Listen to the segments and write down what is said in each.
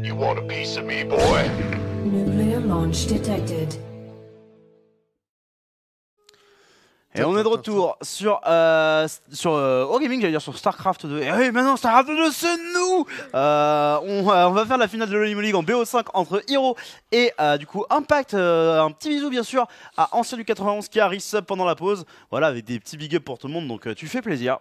You want a piece of me, boy? Nuclear launch detected. Et on est de retour sur Wargaming, j'allais dire sur StarCraft 2. Et oui, maintenant StarCraft 2, c'est nous. On va faire la finale de l'Hollywood League en BO5 entre Hero et du coup Impact. Un petit bisou bien sûr à Ancien du 91 qui a resub pendant la pause. Voilà, avec des petits big up pour tout le monde, donc tu fais plaisir.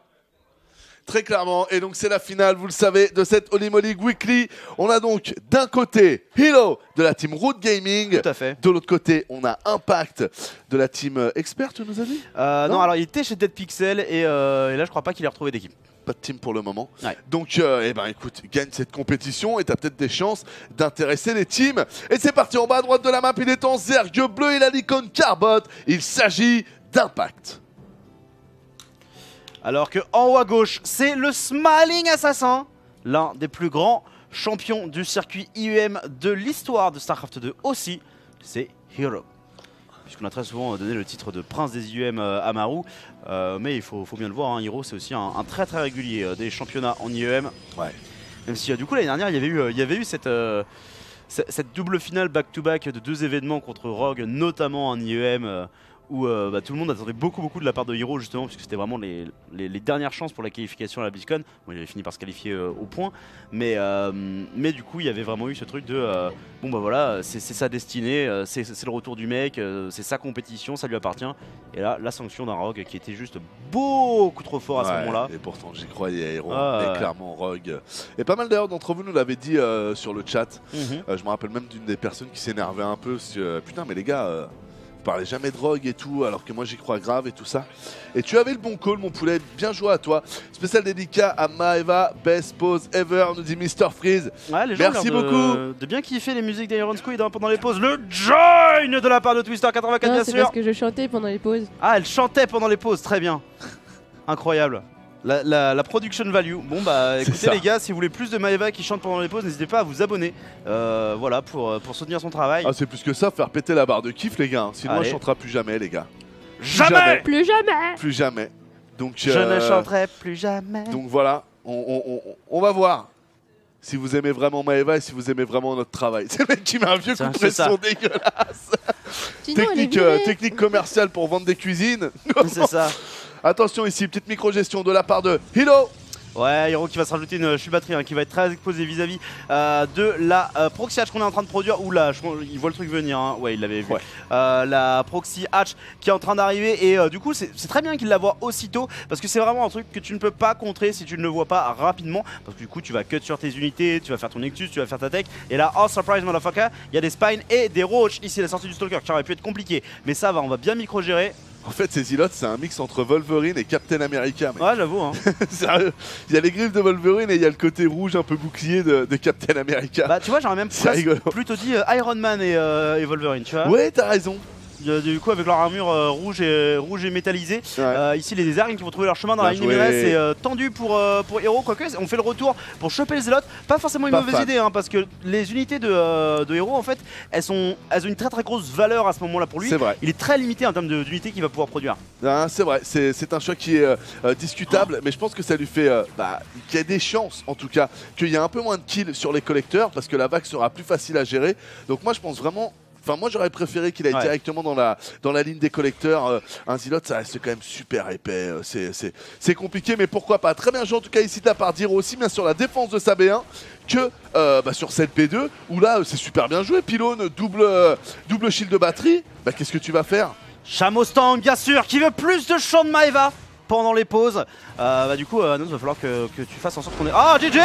Très clairement, et donc c'est la finale, vous le savez, de cette Hollywood League Weekly. On a donc d'un côté Hero de la team Root Gaming. Tout à fait. De l'autre côté, on a Impact de la team Expert, tu nous as dit Non, alors il était chez Dead Pixel et là je crois pas qu'il ait retrouvé d'équipe. Pas de team pour le moment. Ouais. Donc, eh ben, écoute, gagne cette compétition et t'as peut-être des chances d'intéresser les teams. Et c'est parti, en bas à droite de la map, il est en Zerg bleu et la Nikon Carbot. Il s'agit d'Impact. Alors que en haut à gauche, c'est le Smiling Assassin, l'un des plus grands champions du circuit IEM de l'histoire de StarCraft 2 aussi, c'est Hero. Puisqu'on a très souvent donné le titre de prince des IEM à Maru, mais il faut bien le voir, hein, Hero c'est aussi un très régulier des championnats en IEM. Ouais. Même si du coup l'année dernière il y avait eu cette double finale back-to-back de deux événements contre Rogue, notamment en IEM. Où tout le monde attendait beaucoup de la part de Hero justement, puisque c'était vraiment les dernières chances pour la qualification à la BlizzCon. Bon, il avait fini par se qualifier au point, mais du coup il y avait vraiment eu ce truc de bon bah voilà, c'est sa destinée, c'est le retour du mec, c'est sa compétition, ça lui appartient. Et là la sanction d'un Rogue qui était juste beaucoup trop fort à ce moment-là. Et pourtant j'y croyais à Hero, Ah, mais clairement Rogue. Et pas mal d'ailleurs d'entre vous nous l'avaient dit sur le chat. Je me rappelle même d'une des personnes qui s'énervait un peu, putain mais les gars... Vous parlez jamais de Rogue et tout, alors que moi j'y crois grave et tout ça. Et tu avais le bon call, mon poulet, bien joué à toi. Spécial dédicat à Maeva, best pose ever, nous dit Mr. Freeze. Ouais, les gens merci ont l'air beaucoup. de bien kiffer les musiques d'Iron Squid pendant les pauses. Le join de la part de Twister84 bien Non, c'est sûr. parce que je chantais pendant les pauses. Ah, elle chantait pendant les pauses, très bien. Incroyable. La production value. Bon bah écoutez les gars, si vous voulez plus de Maeva qui chante pendant les pauses, n'hésitez pas à vous abonner. Voilà, pour soutenir son travail. Ah c'est plus que ça, faire péter la barre de kiff les gars. Sinon Allez. elle chantera plus jamais les gars. Jamais. Plus jamais. Plus jamais. Donc, Je ne chanterai plus jamais. Donc voilà, on va voir si vous aimez vraiment Maeva et si vous aimez vraiment notre travail. C'est le mec qui met un vieux coup de pression dégueulasse. Sinon, elle est virée. Technique commerciale pour vendre des cuisines. C'est ça. Attention ici, petite micro-gestion de la part de Hilo. Ouais, Hero qui va se rajouter une chute batterie qui va être très exposée vis-à-vis de la proxy hatch qu'on est en train de produire. Oula, il voit le truc venir, hein. Ouais, il l'avait vu. Ouais. La proxy hatch qui est en train d'arriver et du coup c'est très bien qu'il la voit aussitôt parce que c'est vraiment un truc que tu ne peux pas contrer si tu ne le vois pas rapidement, parce que du coup tu vas cut sur tes unités, tu vas faire ton Nexus, tu vas faire ta tech et là, oh surprise motherfucker, il y a des spines et des roaches ici à la sortie du Stalker qui aurait pu être compliqué, mais ça va, on va bien micro-gérer. En fait, ces îlots, c'est un mix entre Wolverine et Captain America. Mec. Ouais, j'avoue. Hein. Sérieux, il y a les griffes de Wolverine et il y a le côté rouge un peu bouclier de Captain America. Bah, tu vois, j'aurais même plutôt dit Iron Man et Wolverine, tu vois. Ouais, t'as raison. Du coup, avec leur armure rouge et métallisée, Ouais. ici les Zerg qui vont trouver leur chemin dans Bien la ligne joué. MMS, c'est tendu pour Hero. Quoique, on fait le retour pour choper les Zélotes. Pas forcément une Pas mauvaise fan. idée, hein, parce que les unités de Hero, en fait, elles ont une très grosse valeur à ce moment-là pour lui. C'est vrai. Il est très limité en termes d'unités qu'il va pouvoir produire. Ah, c'est vrai, c'est un choix qui est discutable, mais je pense que ça lui fait qu'il y a des chances, en tout cas, qu'il y a un peu moins de kills sur les collecteurs, parce que la vague sera plus facile à gérer. Donc moi, je pense vraiment... Enfin, moi, j'aurais préféré qu'il aille directement dans la ligne des collecteurs. Un Zilot, ça reste quand même super épais. C'est compliqué, mais pourquoi pas. Très bien joué, en tout cas, ici, de la part d'Hiro, aussi bien sur la défense de sa B1 que sur cette B2, où là, c'est super bien joué. Pylône, double shield de batterie. Bah, qu'est-ce que tu vas faire? Chamostang, bien sûr, qui veut plus de champ de Maeva pendant les pauses. Du coup, Anos, va falloir que tu fasses en sorte qu'on ait... Ah, GG!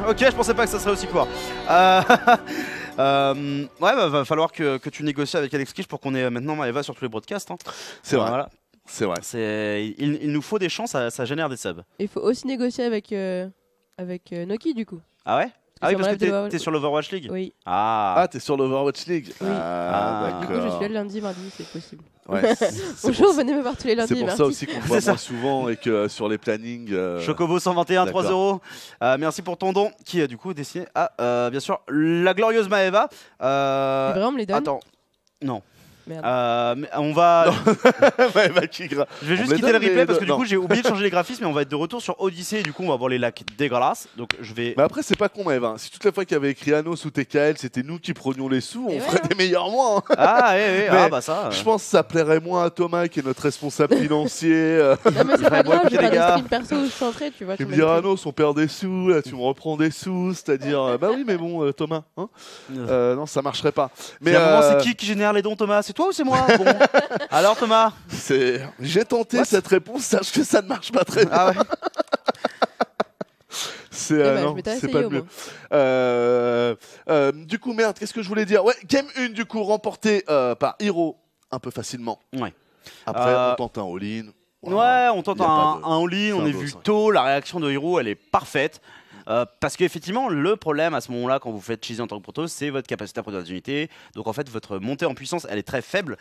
Ok, je pensais pas que ça serait aussi court. Ouais, va falloir que tu négocies avec Alex Kish pour qu'on ait maintenant Maeva sur tous les broadcasts. Hein. C'est vrai. Voilà. C'est vrai. Il nous faut des champs, ça génère des subs. Il faut aussi négocier avec Noki du coup. Ah ouais? Ah oui, parce que m'enlève t'es sur l'Overwatch League. Oui. Ah, t'es sur l'Overwatch League. Oui. Ah, Du coup, d'accord. je suis là le lundi, mardi, c'est possible. Ouais, Bonjour, venez me voir tous les lundis. C'est pour merci. ça aussi qu'on te voit moins souvent et que sur les plannings. Chocobo 121, 3 D'accord. €. Merci pour ton don qui est du coup destiné à bien sûr la glorieuse Maeva. Et vraiment, on me les donne. Attends, non. Mais on va. Ouais, bah, qui gra- Je vais On juste me les quitter le donne, replay mais parce que du non. coup j'ai oublié de changer les graphismes, mais on va être de retour sur Odyssey et du coup on va voir les lacs dégueulasses. Donc je vais. Mais après, c'est pas con, Eve. Hein. Si toute la fois qu'il y avait écrit Anos ou TKL, c'était nous qui prenions les sous, on Et ferait ouais, des meilleurs mois. Hein. Ah, ouais, Mais ah bah ça. Je pense que ça plairait moins à Thomas, qui est notre responsable financier. Non, mais c'est pas Bon, grave, écoutez, j'ai pas les de gars. stream perso où je chanterai, tu vois. Il me comme dira, d'habitude. Anos, on perd des sous, là, tu me reprends des sous. C'est-à-dire, bah oui, mais bon, Thomas, hein non, ça marcherait pas. Mais à un moment, c'est qui génère les dons, Thomas? C'est toi ou c'est moi? Bon. Alors, Thomas? J'ai tenté What cette réponse, sache que ça ne marche pas très bien. Ah ouais. C'est Eh ben, je non, m'étais c'est essayé, pas le au mieux. moins. Du coup, merde, qu'est-ce que je voulais dire? Ouais, game 1 du coup remporté par Hiro un peu facilement. Ouais. Après, on tente un all-in. Ouais, on tente Y a pas de- un all-in, on c'est un est beau vu 5. tôt, la réaction de Hiro elle est parfaite. Parce qu'effectivement, le problème à ce moment-là, quand vous faites cheeser en tant que proto, c'est votre capacité à produire des unités. Donc en fait, votre montée en puissance, elle est très faible.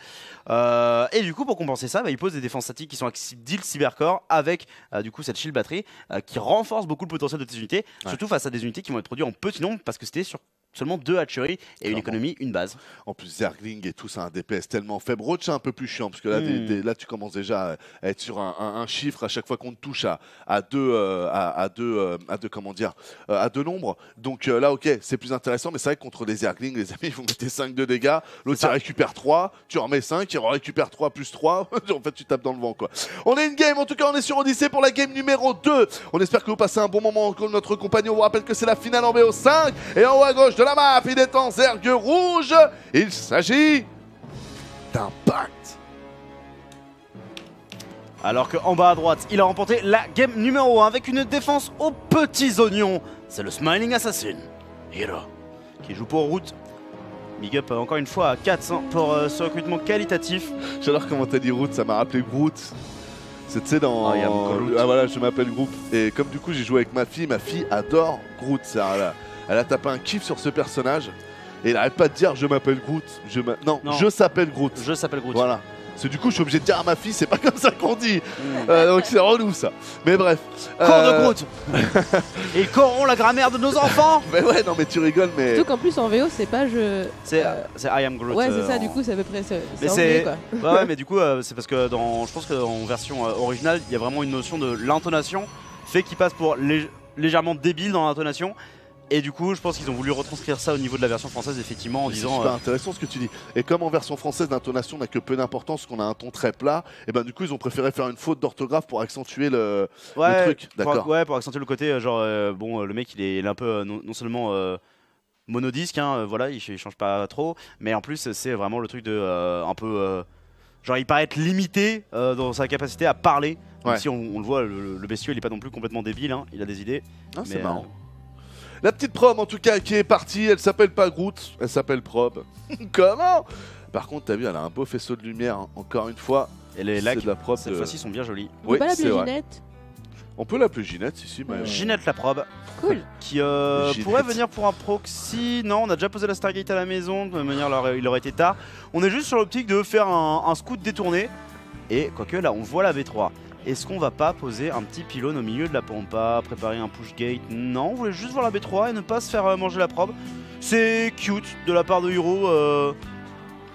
Et du coup, pour compenser ça, il pose des défenses statiques qui sont deal cybercore avec du coup cette shield batterie qui renforce beaucoup le potentiel de tes unités, surtout face à des unités qui vont être produites en petit nombre parce que c'était sur seulement 2 hatcheries et Clairement. une économie, une base. En plus, Zergling et tout, c'est un DPS tellement faible. Roach, c'est un peu plus chiant, parce que là, là tu commences déjà à être sur un chiffre à chaque fois qu'on te touche à deux nombres. Donc là, ok, c'est plus intéressant, mais c'est vrai que contre les Zergling, les amis, vous mettez 5 de dégâts, l'autre il récupère 3, tu remets 5, il récupère 3 plus 3, en fait tu tapes dans le vent quoi. On est une game, en tout cas on est sur Odyssey pour la game numéro 2. On espère que vous passez un bon moment avec notre compagnon. On vous rappelle que c'est la finale en BO5, et en haut à gauche de la map, il est en Zerg rouge. Il s'agit d'Impact. Alors qu'en bas à droite, il a remporté la game numéro 1 avec une défense aux petits oignons. C'est le Smiling Assassin, Hiro, qui joue pour Root. Big up encore une fois à 400 pour ce recrutement qualitatif. J'adore comment t'as dit Groot, ça m'a rappelé Groot. C'est, tu sais, dans. I am Groot. Ah voilà, je m'appelle Groot. Et comme du coup j'ai joué avec ma fille adore Groot. Elle a tapé un kiff sur ce personnage. Et elle arrête pas de dire je m'appelle Groot. Non, Non. je s'appelle Groot. Je s'appelle Groot. Voilà. Parce que du coup je suis obligé de dire à ma fille, c'est pas comme ça qu'on dit. Donc c'est relou ça. Mais bref. Cours de Groot. Et corrompt la grammaire de nos enfants. Mais ouais, non mais tu rigoles, mais. Surtout qu'en plus en VO, c'est pas je. C'est I am Groot. Ouais, c'est ça, en- du coup, c'est à peu près. Mais C'est c'est. anglais, quoi. Ouais, mais du coup, c'est parce que je pense qu'en version originale, il y a vraiment une notion de l'intonation, fait qu'il passe pour légèrement débile dans l'intonation. Et du coup, je pense qu'ils ont voulu retranscrire ça au niveau de la version française, effectivement, en C'est disant. super intéressant ce que tu dis. Et comme en version française, l'intonation n'a que peu d'importance, qu'on a un ton très plat, et ben du coup ils ont préféré faire une faute d'orthographe pour accentuer le truc. D'accord. Pour accentuer le côté, le mec, il est un peu non seulement monodisque, hein, voilà, il change pas trop, mais en plus, c'est vraiment le truc de un peu. Genre, il paraît être limité dans sa capacité à parler. Même Ouais. si on le voit, le bestiau, il est pas non plus complètement débile, hein, il a des idées. Ah, c'est mais, marrant. La petite probe en tout cas qui est partie, elle s'appelle pas Groot, elle s'appelle Probe. Comment? Par contre, t'as vu, elle a un beau faisceau de lumière, hein. Encore une fois. Et les C'est lacs, de la probe cette de- fois-ci, sont bien jolis. On peut Oui, pas c'est l'appeler vrai. Ginette. On peut l'appeler Ginette, si, mais. Ginette la probe, Cool. qui Ginette. pourrait venir pour un proxy. Non, on a déjà posé la Stargate à la maison, de toute manière il aurait été tard. On est juste sur l'optique de faire un scout détourné. Et quoique là on voit la V3. Est-ce qu'on va pas poser un petit pylône au milieu de la pampa, préparer un push gate? Non, on voulait juste voir la B3 et ne pas se faire manger la probe. C'est cute de la part de Hiro,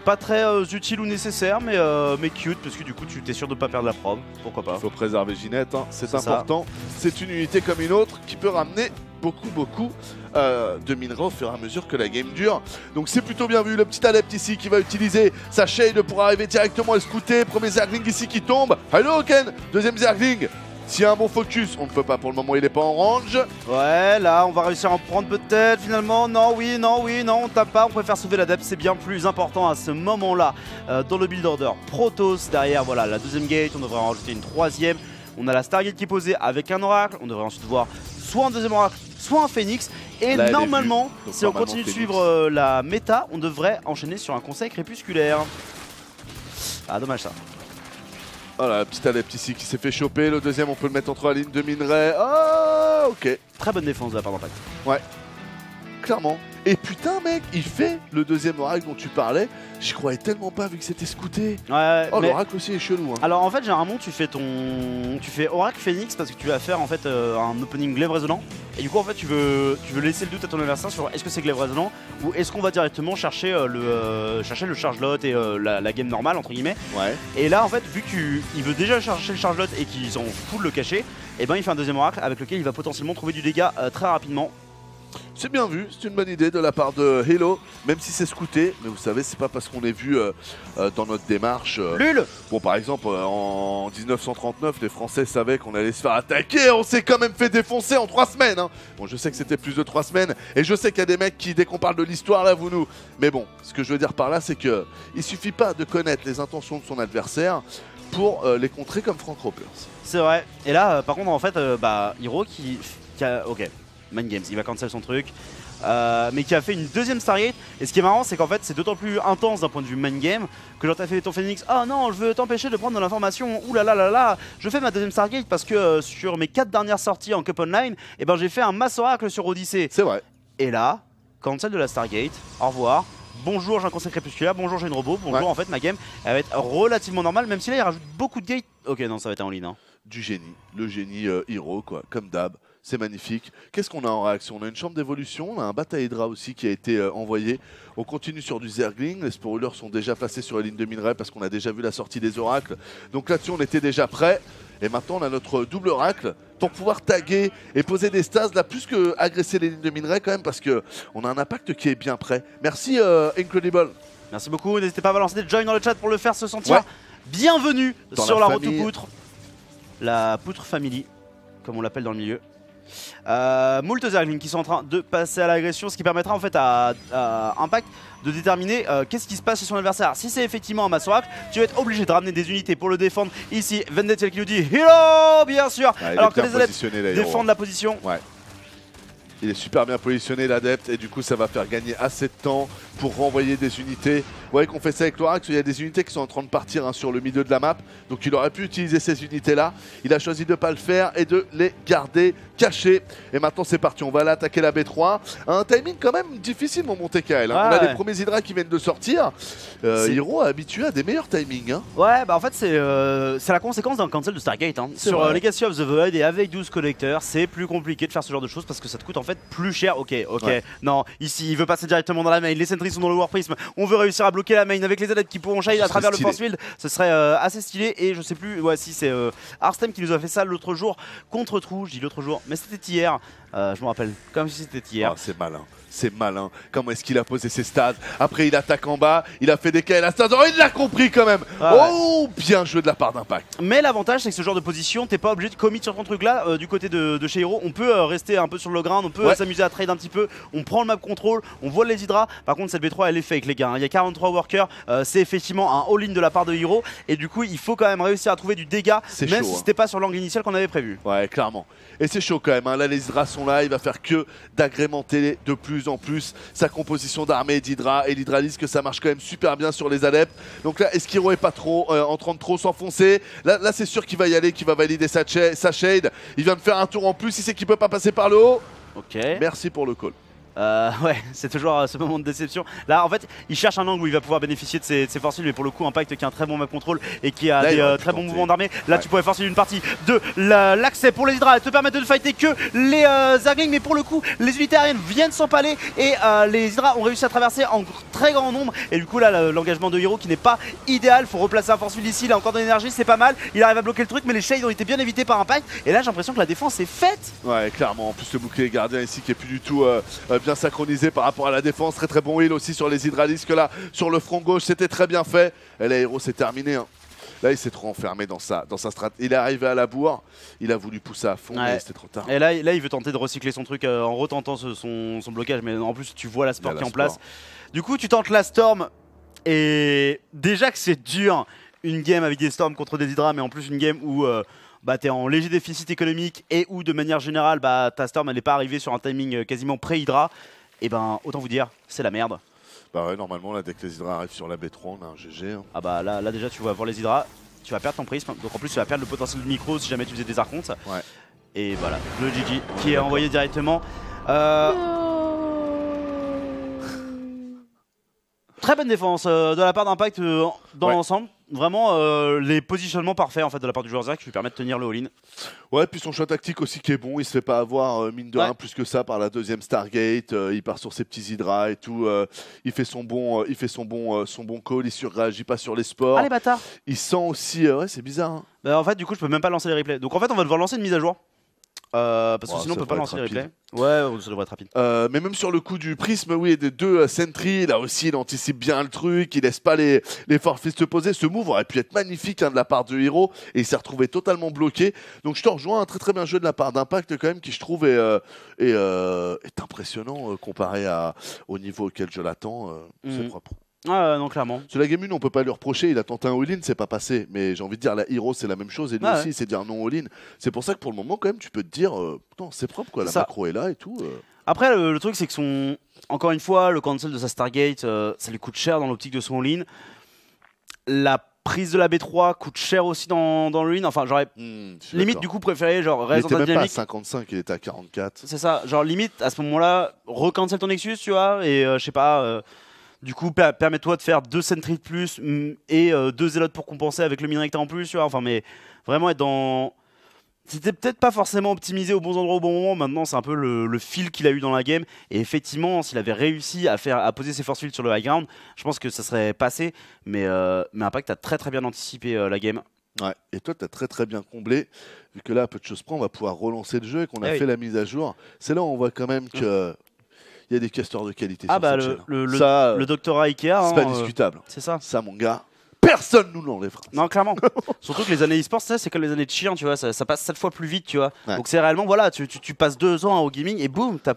pas très utile ou nécessaire, mais cute parce que du coup tu t'es sûr de pas perdre la probe, pourquoi pas. Il faut préserver Ginette, hein. C'est C'est ça. important. C'est une unité comme une autre qui peut ramener beaucoup de minerais au fur et à mesure que la game dure. Donc c'est plutôt bien vu. Le petit adepte ici qui va utiliser sa shade pour arriver directement à scouter. Premier Zergling ici qui tombe. Hello Ken. Deuxième Zergling. S'il y a un bon focus, on ne peut pas pour le moment, il n'est pas en range. Ouais, là on va réussir à en prendre peut-être finalement. Non, oui, on tape pas, on préfère sauver l'adepte, c'est bien plus important à ce moment-là dans le build order. Protoss derrière, voilà, la deuxième gate, on devrait en rajouter une troisième. On a la Stargate qui est posée avec un oracle, on devrait ensuite voir soit un deuxième oracle, soit un phénix. Et Là, elle est normalement, vue. Donc, si on normalement, continue de Phoenix. suivre la méta, on devrait enchaîner sur un conseil crépusculaire. Ah, dommage ça. Voilà, le petit adepte ici qui s'est fait choper. Le deuxième, on peut le mettre entre la ligne de minerai. Ah, ok. Très bonne défense de la part d'Impact. Clairement. Et putain mec, il fait le deuxième oracle dont tu parlais. J'y croyais tellement pas vu que c'était scouté. Ouais, Oh mais- l'oracle aussi est chelou hein. Alors en fait généralement tu fais Oracle Phoenix parce que tu vas faire en fait un opening glaive résonant et du coup en fait tu veux laisser le doute à ton adversaire sur est-ce que c'est glaive résonant ou est-ce qu'on va directement chercher le charge lot et la game normale entre guillemets. Ouais. Et là en fait vu qu'il veut déjà chercher le charge lot et qu'ils s'en fout de le cacher, et ben il fait un deuxième oracle avec lequel il va potentiellement trouver du dégât très rapidement. C'est bien vu, c'est une bonne idée de la part de Halo, même si c'est scouté, mais vous savez, c'est pas parce qu'on est vu dans notre démarche. Lul. Bon, par exemple, en 1939, les Français savaient qu'on allait se faire attaquer, on s'est quand même fait défoncer en 3 semaines. Hein. Bon, je sais que c'était plus de 3 semaines, et je sais qu'il y a des mecs qui, dès qu'on parle de l'histoire, là, vous nous. Mais bon, ce que je veux dire par là, c'est que il suffit pas de connaître les intentions de son adversaire pour les contrer comme Frank Ropers. C'est vrai. Et là par contre en fait Hiro qui a ok. Mind Games, il va cancel son truc, mais qui a fait une deuxième Stargate. Et ce qui est marrant, c'est qu'en fait, c'est d'autant plus intense d'un point de vue Mind Game que quand t'as fait ton Phoenix, oh non, je veux t'empêcher de prendre de l'information, ouh là là là là, je fais ma deuxième Stargate parce que sur mes 4 dernières sorties en Cup Online, eh ben, j'ai fait un mass oracle sur Odyssey. C'est vrai. Et là, cancel de la Stargate, au revoir. Bonjour, j'ai un conseil crépusculaire, bonjour, j'ai une robot, bonjour, Ouais. en fait, ma game, elle va être relativement normale, même si là, il rajoute beaucoup de gates. Ok, non, ça va être en ligne. Hein. Du génie, le génie Hero, quoi, comme d'hab. C'est magnifique. Qu'est-ce qu'on a en réaction? On a une chambre d'évolution, on a un Bataedra aussi qui a été envoyé. On continue sur du Zergling. Les spoilers sont déjà passés sur les lignes de minerai parce qu'on a déjà vu la sortie des oracles. Donc là-dessus, on était déjà prêt. Et maintenant, on a notre double oracle pour pouvoir taguer et poser des stases là, plus que agresser les lignes de minerai quand même parce qu'on a un impact qui est bien prêt. Merci Incredible. Merci beaucoup, n'hésitez pas à balancer des joins dans le chat pour le faire se sentir Ouais. bienvenu Dans sur la la route aux famille. poutres. La poutre family, comme on l'appelle dans le milieu. Moult Zergling qui sont en train de passer à l'agression, ce qui permettra en fait à Impact de déterminer qu'est-ce qui se passe chez son adversaire. Si c'est effectivement un mass oracle, tu vas être obligé de ramener des unités pour le défendre. Ici, Vendetta qui nous dit Hello, bien sûr. Ah, il Alors est que bien les adeptes positionné, là, Hero. défendent la position. Ouais. Il est super bien positionné l'adepte et du coup ça va faire gagner assez de temps pour renvoyer des unités. Vous voyez qu'on fait ça avec l'Oracle, il y a des unités qui sont en train de partir sur le milieu de la map. Donc il aurait pu utiliser ces unités là. Il a choisi de ne pas le faire et de les garder cachées. Et maintenant c'est parti, on va aller attaquer la B3. Un timing quand même difficile mon Montecael. Hein. Ouais, On a ouais. les premiers Hydra qui viennent de sortir. Hero a habitué à des meilleurs timings. Hein. Ouais, bah en fait c'est la conséquence d'un cancel de Stargate. Hein. C'est Sur vrai. Legacy of the Void et avec 12 collecteurs, c'est plus compliqué de faire ce genre de choses parce que ça te coûte en fait plus cher. Ok, Ouais. non, ici il veut passer directement dans la main, les sentries sont dans le War Prism, on veut réussir à bloquer la main avec les adeptes qui pourront shine Ce à serait travers le stylé. force field, ce serait assez stylé et je sais plus, ouais si c'est Arstem qui nous a fait ça l'autre jour contre Trou, je dis l'autre jour, mais c'était hier, je me rappelle, comme si c'était hier. Oh, c'est malin. C'est malin. Comment est-ce qu'il a posé ses stats? Après, il attaque en bas. Il a fait des KL à stats. Oh, il l'a compris quand même. Ah ouais. Oh, bien joué de la part d'Impact. Mais l'avantage c'est que ce genre de position, t'es pas obligé de commit sur ton truc là. Du côté de chez Hero, on peut rester un peu sur le ground, on peut Ouais. s'amuser à trade un petit peu. On prend le map control, on voit les hydras. Par contre, cette B3 elle est fake, les gars. Il y a 43 workers, c'est effectivement un all-in de la part de Hero. Et du coup, il faut quand même réussir à trouver du dégât, C'est même chaud, si hein. c'était pas sur l'angle initial qu'on avait prévu. Ouais, clairement. Et c'est chaud quand même. Hein. Là, les Hydras sont là. Il va faire que d'agrémenter de plus en plus sa composition d'armée d'Hydra. Et l'Hydralise que ça marche quand même super bien sur les adeptes. Donc là, est-ce qu'Hero est pas trop en train de trop s'enfoncer? Là c'est sûr qu'il va y aller, qu'il va valider sa shade. Il vient de faire un tour en plus. Il sait qu'il peut pas passer par le haut. Ok. Merci pour le call. Ouais, c'est toujours ce moment de déception. Là, en fait, il cherche un angle où il va pouvoir bénéficier de ses forces, mais pour le coup, Impact qui a un très bon map control et qui a Là, il des aurait pu très bons tenter. mouvements d'armée. Là, Ouais. tu pourrais forcer une partie de l'accès pour les Hydra et te permettre de ne fighter que les Zerglings, mais pour le coup, les unités aériennes viennent s'empaler et les Hydra ont réussi à traverser en très grand nombre. Et du coup, là, l'engagement de Hero qui n'est pas idéal. Faut replacer un force field ici, il a encore de l'énergie, c'est pas mal. Il arrive à bloquer le truc, mais les shades ont été bien évités par Impact. Et là, j'ai l'impression que la défense est faite. Ouais, clairement. En plus, le bouclier gardien ici qui est plus du tout bien synchronisé par rapport à la défense. Très très bon heal aussi sur les hydralisques là, sur le front gauche, c'était très bien fait. Et là, Hero, c'est terminé. Hein. Là, il s'est trop enfermé dans sa strat. Il est arrivé à la bourre, il a voulu pousser à fond, Ouais. mais c'était trop tard. Et là, il veut tenter de recycler son truc en retentant son blocage, mais en plus, tu vois la Il y Sport a qui est la en place. Sport. Du coup, tu tentes la Storm, et déjà que c'est dur, une game avec des Storms contre des Hydra, mais en plus une game où t'es en léger déficit économique et où de manière générale, ta Storm elle n'est pas arrivée sur un timing quasiment pré-Hydra, et ben autant vous dire, c'est la merde. Bah ouais, normalement, là, dès que les hydras arrivent sur la B3, on a un GG. Hein. Ah bah là déjà, tu vas voir les Hydra, tu vas perdre ton prisme, donc en plus tu vas perdre le potentiel de micro si jamais tu faisais des archontes. Ouais. Et voilà, le GG qui est envoyé directement. Très bonne défense de la part d'Impact dans Ouais. l'ensemble. Vraiment les positionnements parfaits en fait de la part du joueur Zerg qui lui permettent de tenir le all-in. Ouais, puis son choix tactique aussi qui est bon, il se fait pas avoir mine de rien plus que ça par la deuxième Stargate, il part sur ses petits hydras et tout, il fait son bon call, il surréagit pas sur les sports. Ah les bâtards. Il sent aussi ouais, c'est bizarre. Hein. Bah, en fait du coup je peux même pas lancer les replays. Donc en fait on va devoir lancer une mise à jour. Parce que Ouais, sinon on ça peut pas devrait lancer les être replays. Ouais, ça devrait être rapide. Mais même sur le coup du prisme, oui, des deux sentries, là aussi, il anticipe bien le truc, il laisse pas les forfeits se poser. Ce move aurait pu être magnifique de la part de Hero, et il s'est retrouvé totalement bloqué. Donc je te rejoins, un très très bien joué de la part d'Impact quand même, qui je trouve est impressionnant comparé au niveau auquel je l'attends. C'est propre. Non clairement. Sur la Game 1, on peut pas lui reprocher, il a tenté un all-in, c'est pas passé. Mais j'ai envie de dire, la Hero, c'est la même chose, et lui aussi, il s'est dit un non all-in. C'est pour ça que pour le moment, quand même, tu peux te dire, putain, c'est propre, quoi, la macro est là et tout. Après le truc c'est que encore une fois, le cancel de sa Stargate, ça lui coûte cher dans l'optique de son all-in. La prise de la B3 coûte cher aussi dans le all-in. Enfin, j'aurais limite du coup préféré genre il reste était dans ta même pas à dynamique. 55, il était à 44. C'est ça, genre limite à ce moment-là, recancel ton Nexus, tu vois, et je sais pas. Du coup, permets-toi de faire 2 sentries de plus et 2 zélotes pour compenser avec le minerecta en plus, tu vois. Enfin, mais vraiment être dans. C'était peut-être pas forcément optimisé au bon endroit au bon moment. Maintenant, c'est un peu le feel qu'il a eu dans la game. Et effectivement, s'il avait réussi à poser ses force fields sur le high ground, je pense que ça serait passé. Mais Impact a très très bien anticipé la game. Ouais. Et toi, tu as très très bien comblé. Vu que là, à peu de choses près, on va pouvoir relancer le jeu et qu'on a fait la mise à jour. C'est là où on voit quand même que. Il y a des casteurs de qualité sur cette chaîne. Le doctorat Ikea. C'est pas discutable. C'est ça. Ça, mon gars, personne nous l'enlèvera. Non, clairement. Surtout que les années e-sport, c'est comme les années de chien, tu vois. Ça passe 7 fois plus vite, tu vois. Ouais. Donc c'est réellement, voilà, tu passes 2 ans au gaming et boum, t'as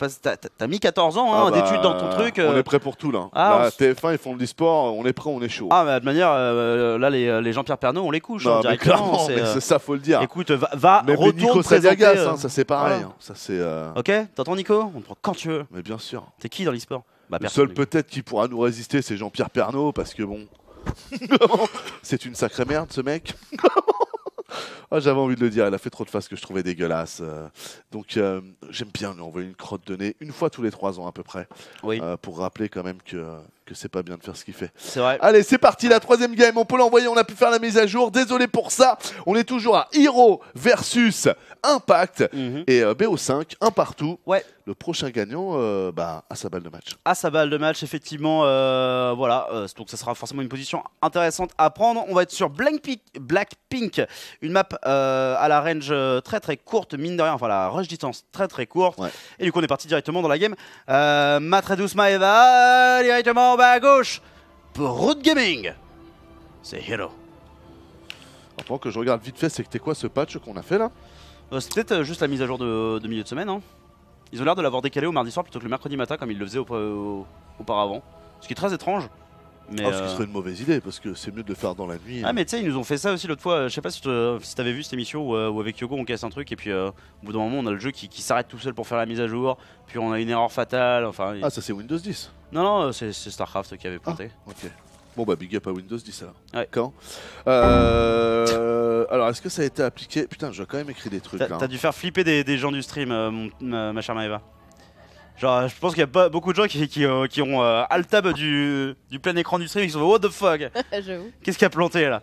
mis 14 ans d'études dans ton truc. On est prêt pour tout là. Ah, Là, TF1, ils font de l'e-sport, on est prêt, on est chaud. Ah, mais de manière, là, les Jean-Pierre Pernaut, on les couche non, mais directement. clairement, mais c'est ça, faut le dire. Écoute, va Même retourne Nico présenter. Sadiagas, ça c'est pareil. voilà. Ça c'est. Ok, t'entends Nico? On te prend quand tu veux. Mais bien sûr. T'es qui dans l'e-sport? Bah, Le personne. seul peut-être qui pourra nous résister, c'est Jean-Pierre Pernaut, parce que bon. C'est une sacrée merde ce mec. Ah, j'avais envie de le dire, il a fait trop de faces que je trouvais dégueulasses. Donc j'aime bien lui envoyer une crotte de nez, une fois tous les 3 ans à peu près, Oui, pour rappeler quand même que c'est pas bien de faire ce qu'il fait. c'est vrai. Allez, c'est parti, la 3e game, on peut l'envoyer, on a pu faire la mise à jour, désolé pour ça, on est toujours à Hero versus Impact, et BO5, un partout. Ouais. Le prochain gagnant, à sa balle de match. À sa balle de match, effectivement, voilà. Donc ça sera forcément une position intéressante à prendre. On va être sur Blackpink, une map à la range très très courte, mine de rien. Enfin, la rush distance très très courte. Ouais. Et du coup, on est parti directement dans la game. Matredus Maeva, directement bas à gauche pour Root Gaming. C'est Hero. Pendant que je regarde vite fait, c'était quoi ce patch qu'on a fait là? C'est peut-être juste la mise à jour de milieu de semaine. Hein. Ils ont l'air de l'avoir décalé au mardi soir plutôt que le mercredi matin comme ils le faisaient auparavant. Ce qui est très étrange. Mais ce qui serait une mauvaise idée parce que c'est mieux de le faire dans la nuit. Ah mais tu sais, ils nous ont fait ça aussi l'autre fois. Je sais pas si t'avais vu cette émission où avec Yogo on casse un truc et puis au bout d'un moment on a le jeu qui s'arrête tout seul pour faire la mise à jour. Puis on a une erreur fatale. Enfin, Ah, ça c'est Windows 10. Non, c'est Starcraft qui avait planté. Ah, ok. Bon bah big up à Windows 10 alors. Ouais. Quand alors est-ce que ça a été appliqué? Putain, j'ai quand même écrit des trucs là. T'as dû faire flipper des gens du stream, ma chère Maeva. Genre, je pense qu'il y a pas beaucoup de gens qui ont alt-tab du plein écran du stream et qui sont what the fuck. J'avoue. Qu'est-ce qui a planté là?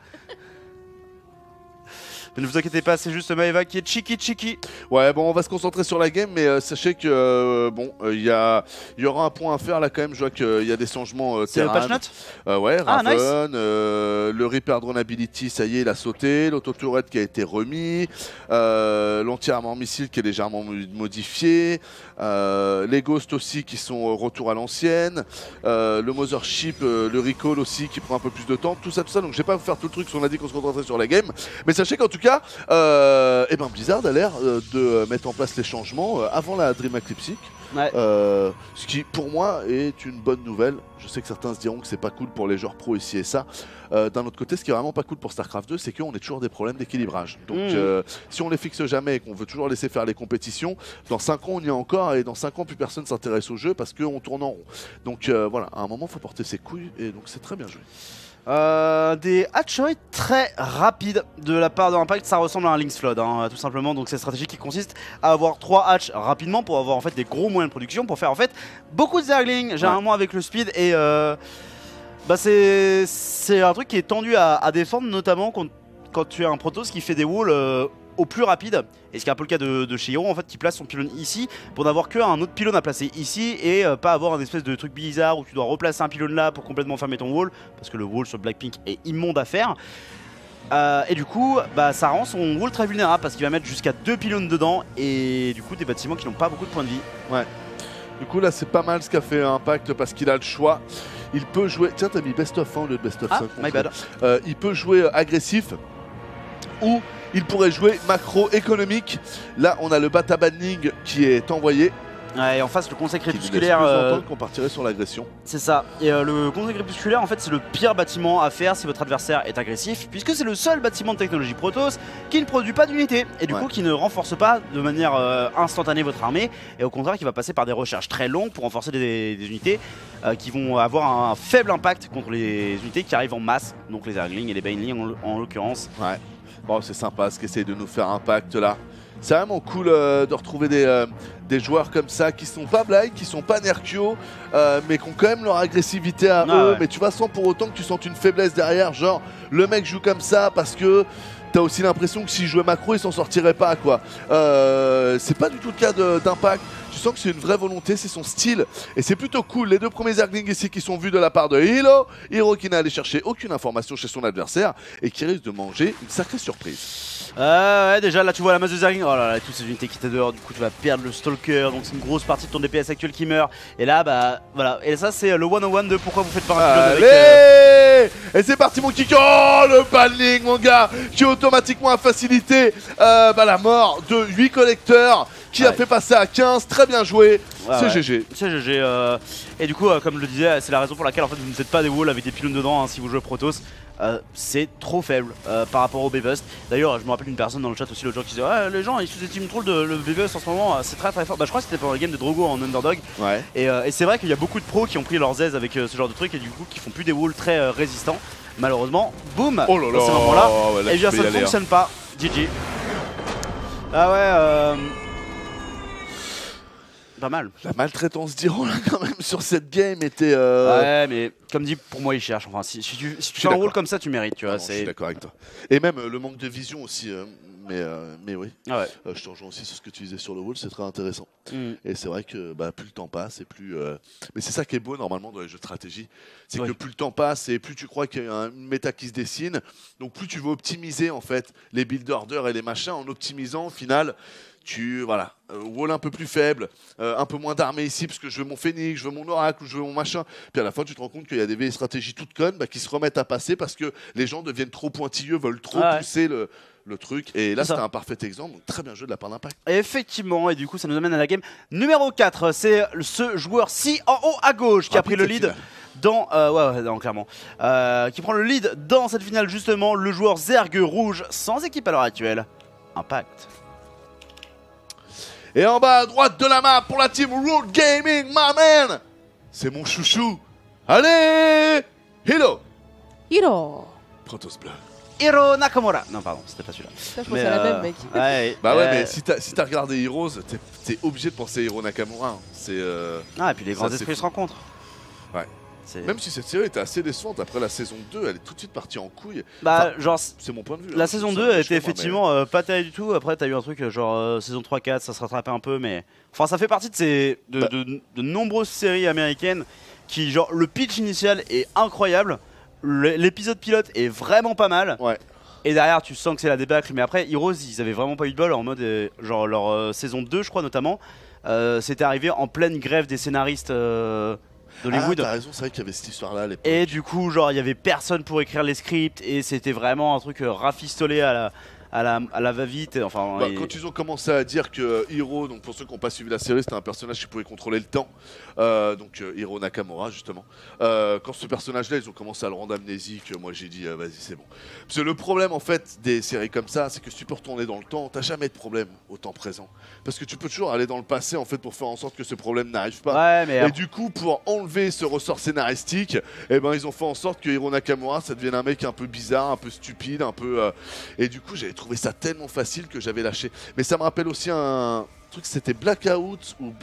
Mais ne vous inquiétez pas, c'est juste Maeva qui est cheeky. Ouais, bon, on va se concentrer sur la game, mais sachez que il y aura un point à faire là quand même. Je vois qu'il y a des changements. C'est le patch note? Ouais, Ah, Raven, nice. le Reaper Drone Ability, ça y est, il a sauté. L'autotourette qui a été remis. L'anti-armement missile qui est légèrement modifié. Les Ghosts aussi qui sont retour à l'ancienne. Le Mothership, le Recall aussi qui prend un peu plus de temps. Tout ça. Donc je vais pas vous faire tout le truc, on a dit qu'on se concentrait sur la game. Mais sachez qu'en tout cas, Blizzard a l'air de mettre en place les changements avant la Dream Eclipsic. Ouais. Ce qui pour moi est une bonne nouvelle. Je sais que certains se diront que c'est pas cool pour les joueurs pro ici et ça. D'un autre côté, ce qui est vraiment pas cool pour StarCraft 2, c'est qu'on a toujours des problèmes d'équilibrage. Donc si on les fixe jamais et qu'on veut toujours laisser faire les compétitions, dans 5 ans on y est encore et dans 5 ans plus personne s'intéresse au jeu parce qu'on tourne en rond. Donc voilà, à un moment il faut porter ses couilles et donc c'est très bien joué. Des hatcheries très rapides de la part de Impact, ça ressemble à un Lynx Flood, hein, tout simplement. Donc c'est une stratégie qui consiste à avoir 3 hatches rapidement pour avoir en fait des gros moyens de production, pour faire en fait beaucoup de zerglings, généralement avec le speed et Bah c'est un truc qui est tendu à défendre, notamment quand tu as un Protoss qui fait des walls au plus rapide, et ce qui est un peu le cas de chez Hero en fait, qui place son pylône ici pour n'avoir qu'un autre pylône à placer ici et pas avoir un espèce de truc bizarre où tu dois replacer un pylône là pour complètement fermer ton wall, parce que le wall sur Blackpink est immonde à faire. Et du coup bah, ça rend son wall très vulnérable parce qu'il va mettre jusqu'à 2 pylônes dedans et du coup des bâtiments qui n'ont pas beaucoup de points de vie. Ouais. Du coup là c'est pas mal ce qu'a fait Impact parce qu'il a le choix. Il peut jouer. Tiens, t'as mis best of 1 au lieu de best of 5. My bad. Il peut jouer agressif ou il pourrait jouer macro économique. Là on a le bata banning qui est envoyé. Ouais, et en face le conseil Qui nous crépusculaire. laisse nous entendre qu'on partirait sur l'agression. C'est ça, et le conseil crépusculaire en fait c'est le pire bâtiment à faire si votre adversaire est agressif, puisque c'est le seul bâtiment de technologie Protoss qui ne produit pas d'unités et du coup qui ne renforce pas de manière instantanée votre armée, et au contraire qui va passer par des recherches très longues pour renforcer des unités qui vont avoir un faible impact contre les unités qui arrivent en masse, donc les Zerglings et les Banelings en l'occurrence. Ouais, bon c'est sympa ce qu'essaye de nous faire Impact là. C'est vraiment cool de retrouver des joueurs comme ça qui sont pas blind, qui sont pas Nerkio, mais qui ont quand même leur agressivité à eux. Ouais. Mais tu vois, sans pour autant que tu sentes une faiblesse derrière. Genre, le mec joue comme ça parce que t'as aussi l'impression que s'il jouait macro, il s'en sortirait pas, quoi. C'est pas du tout le cas d'Impact. Tu sens que c'est une vraie volonté, c'est son style. Et c'est plutôt cool. Les deux premiers Zerglings ici qui sont vus de la part de Hero qui n'a allé chercher aucune information chez son adversaire et qui risque de manger une sacrée surprise. Ouais, déjà là tu vois la masse de Zerglings, oh là là, toutes ces unités qui étaient dehors, du coup tu vas perdre le Stalker, donc c'est une grosse partie de ton DPS actuel qui meurt. Et là bah voilà, et ça c'est le 101 de pourquoi vous faites pas un pylône avec... Et c'est parti mon kick, oh le banning mon gars, qui automatiquement a facilité la mort de 8 collecteurs, qui a fait passer à 15, très bien joué, c'est GG. C'est GG, et du coup comme je le disais, c'est la raison pour laquelle en fait vous ne faites pas des walls avec des pylônes dedans si vous jouez Protoss. C'est trop faible par rapport au B-Bust. D'ailleurs je me rappelle d'une personne dans le chat aussi l'autre jour qui disait ouais, les gens ils sous-estiment trop le B-Bust en ce moment, c'est très fort. Bah je crois que c'était pendant le game de Drogo en underdog. Ouais. Et c'est vrai qu'il y a beaucoup de pros qui ont pris leurs aises avec ce genre de truc et du coup qui font plus des walls très résistants. Malheureusement, boum, oh là là, dans ces moments-là, ouais, et bien ça ne fonctionne pas. GG. Ah ouais pas mal. La maltraitance d'Hero là quand même sur cette game était... Ouais mais comme dit pour moi il cherche, enfin si tu fais un rôle comme ça tu mérites tu vois. Je suis d'accord avec toi. Et même le manque de vision aussi, mais oui. Ah ouais. Je te rejoins aussi sur ce que tu disais sur le wall, c'est très intéressant. Et c'est vrai que plus le temps passe et plus... Mais c'est ça qui est beau normalement dans les jeux de stratégie, c'est que plus le temps passe et plus tu crois qu'il y a une méta qui se dessine, donc plus tu veux optimiser en fait les build orders et les machins en optimisant au final. Wall un peu plus faible, un peu moins d'armée ici parce que je veux mon Phoenix, je veux mon Oracle, je veux mon machin. Puis à la fin, tu te rends compte qu'il y a des vieilles stratégies toutes connes qui se remettent à passer parce que les gens deviennent trop pointilleux, veulent trop pousser le truc. Et là, c'était un parfait exemple. Donc, très bien joué de la part d'Impact. Effectivement, et du coup, ça nous amène à la game numéro 4. C'est ce joueur-ci en haut à gauche qui a pris le lead. Clairement. Qui prend le lead dans cette finale, justement, le joueur Zerg rouge sans équipe à l'heure actuelle. Impact. Et en bas à droite de la map pour la team Road Gaming, my man, c'est mon chouchou. Allez, Hero. Protoss Bleu. Hero Nakamura. Non, pardon, c'était pas celui-là. Ça, je pense à la même, mec. Mais si t'as regardé Heroes, t'es obligé de penser à Hero Nakamura. Et puis les grands esprits se rencontrent. Ouais. Même si cette série était assez décevante, après la saison 2, elle est tout de suite partie en couille. C'est mon point de vue. La saison 2 a été effectivement pas terrible du tout. Après, t'as eu un truc genre saison 3-4, ça se rattrapait un peu, mais. Enfin, ça fait partie de nombreuses séries américaines qui, genre, le pitch initial est incroyable, l'épisode pilote est vraiment pas mal. Ouais. Et derrière, tu sens que c'est la débâcle, mais après, Heroes, ils avaient vraiment pas eu de bol en mode, genre, leur saison 2, je crois notamment, c'était arrivé en pleine grève des scénaristes. d'Hollywood. T'as raison, c'est vrai qu'il y avait cette histoire-là à l'époque. Et du coup, genre, il y avait personne pour écrire les scripts et c'était vraiment un truc rafistolé à la va-vite. Enfin, quand ils ont commencé à dire que Hiro, donc pour ceux qui n'ont pas suivi la série, c'était un personnage qui pouvait contrôler le temps, donc Hiro Nakamura justement. Quand ce personnage-là, ils ont commencé à le rendre amnésique, moi j'ai dit vas-y c'est bon. Parce que le problème en fait des séries comme ça, c'est que si tu peux retourner dans le temps, t'as jamais de problème au temps présent. Parce que tu peux toujours aller dans le passé en fait pour faire en sorte que ce problème n'arrive pas. Et du coup, pour enlever ce ressort scénaristique, eh ben, ils ont fait en sorte que Hiro Nakamura, ça devienne un mec un peu bizarre, un peu stupide, un peu... Et du coup, j'avais trouvé ça tellement facile que j'avais lâché. Mais ça me rappelle aussi un truc, c'était Blackout ou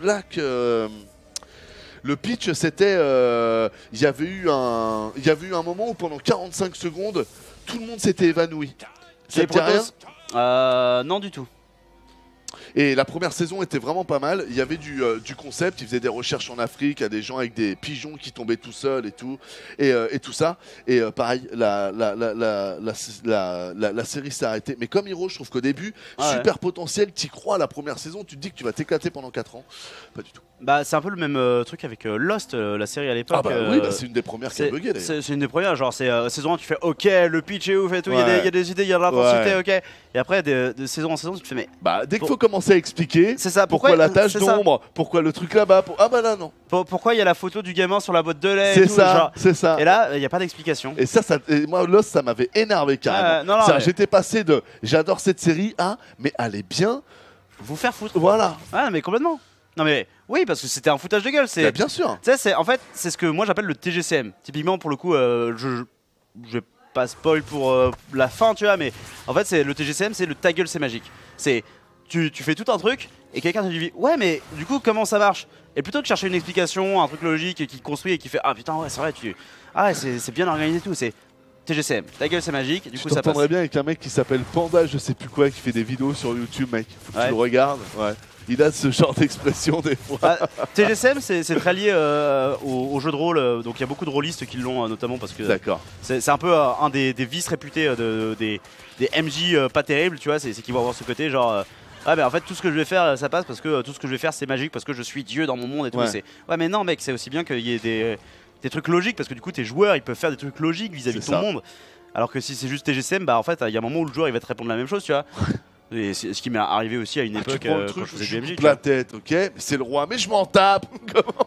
Le pitch, c'était, il y avait eu un moment où pendant 45 secondes, tout le monde s'était évanoui. Ça Les te dit rien? Protoss non du tout. Et la première saison était vraiment pas mal. Il y avait du concept. Ils faisaient des recherches en Afrique. Il y a des gens avec des pigeons qui tombaient tout seuls et tout. Et tout ça. Et pareil, la série s'est arrêtée. Mais comme Hero, je trouve qu'au début, super potentiel. T'y crois la première saison. Tu te dis que tu vas t'éclater pendant 4 ans. Pas du tout. Bah, c'est un peu le même truc avec Lost, la série à l'époque. Ah bah oui, bah, c'est une des premières qui a bugué d'ailleurs. C'est une des premières, genre c'est saison 1 tu fais ok, le pitch est ouf et tout, il y a des idées, il y a de l'intensité, ok. Et après de saison en saison tu te fais mais... Bah dès qu'il faut commencer à expliquer c'est ça, pourquoi la tache d'ombre, pourquoi le truc là-bas, ah bah là non. Pourquoi il y a la photo du gamin sur la boîte de lait. C'est ça, c'est ça. Et là, il n'y a pas d'explication. Et ça et moi Lost ça m'avait énervé carrément. Non, j'étais passé de j'adore cette série à mais elle est bien. Vous faire foutre. Voilà. Ah mais complètement. Non mais oui parce que c'était un foutage de gueule. Bah, bien sûr. Tu sais en fait c'est ce que moi j'appelle le TGCM. Typiquement pour le coup je vais pas spoil pour la fin tu vois mais en fait c'est le TGCM c'est le ta gueule c'est magique. C'est tu fais tout un truc et quelqu'un te dit ouais mais du coup comment ça marche. Et plutôt que chercher une explication, un truc logique qui construit et qui fait ah putain ouais c'est vrai c'est bien organisé tout c'est TGCM, ta gueule c'est magique, du coup ça passe. t'entendrais bien avec un mec qui s'appelle Panda, je sais plus quoi, qui fait des vidéos sur YouTube, mec. Faut que tu le regardes. Ouais. Il a ce genre d'expression des fois. TGCM c'est très lié au jeu de rôle, donc il y a beaucoup de rôlistes qui l'ont notamment parce que c'est un peu un des vices réputés des MJ pas terribles, tu vois, c'est qu'ils vont avoir ce côté genre... ah mais en fait tout ce que je vais faire ça passe parce que tout ce que je vais faire c'est magique parce que je suis Dieu dans mon monde et tout. Ouais mais non mec, c'est aussi bien qu'il y ait des trucs logiques parce que du coup tes joueurs ils peuvent faire des trucs logiques vis-à-vis de ton monde. Alors que si c'est juste TGCM, bah en fait il y a un moment où le joueur il va te répondre la même chose, tu vois. Et c'est ce qui m'est arrivé aussi à une époque quand je faisais du MJ. La tête, ok, c'est le roi, mais je m'en tape.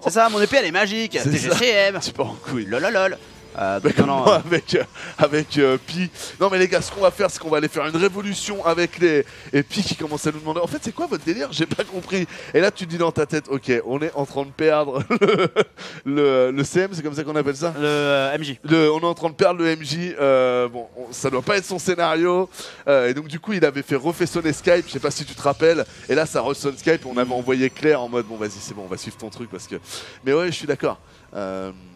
C'est ça, mon épée elle est magique, TGCM. Tu pars en couille. Lololol. Avec Pi. Non mais les gars, ce qu'on va faire, c'est qu'on va aller faire une révolution avec les... Et Pi qui commence à nous demander, en fait c'est quoi votre délire? J'ai pas compris. Et là tu te dis dans ta tête, ok, on est en train de perdre le CM, c'est comme ça qu'on appelle ça? Le MJ. On est en train de perdre le MJ. Bon, ça doit pas être son scénario. Et donc du coup il avait fait refait-sonner Skype, je sais pas si tu te rappelles. Et là ça ressonne Skype, on avait envoyé Claire en mode, bon vas-y c'est bon, on va suivre ton truc parce que... Mais ouais, je suis d'accord.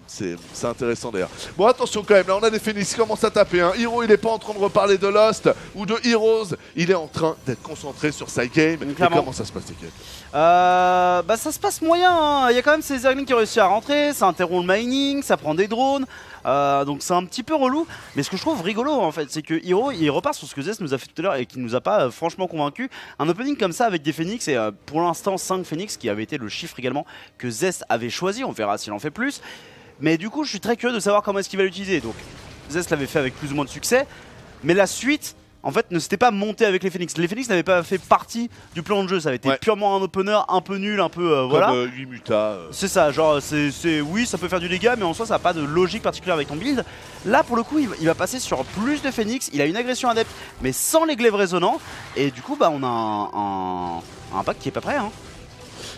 C'est intéressant d'ailleurs. Bon attention quand même, là on a des Phoenix qui commencent à taper. Hero il est pas en train de reparler de Lost ou de Heroes, il est en train d'être concentré sur sa game. Et comment ça se passe les bah ça se passe moyen, il y a quand même ces Zerglings qui ont réussi à rentrer, ça interrompt le mining, ça prend des drones. Donc c'est un petit peu relou, mais ce que je trouve rigolo en fait, c'est que Hero il repart sur ce que Zest nous a fait tout à l'heure et qui nous a pas franchement convaincu. Un opening comme ça avec des Phoenix et pour l'instant 5 Phoenix qui avait été le chiffre également que Zest avait choisi, on verra s'il en fait plus. Mais du coup je suis très curieux de savoir comment est-ce qu'il va l'utiliser. Donc Zest l'avait fait avec plus ou moins de succès, mais la suite en fait ne s'était pas monté avec les Phoenix. Les Phoenix n'avaient pas fait partie du plan de jeu, ça avait été purement un opener un peu nul, un peu voilà. Comme 8 mutas. C'est ça, genre oui ça peut faire du dégât mais en soi ça n'a pas de logique particulière avec ton build. Là pour le coup il va passer sur plus de Phoenix, il a une agression adepte mais sans les glaives résonnants et du coup bah on a un pack qui est pas prêt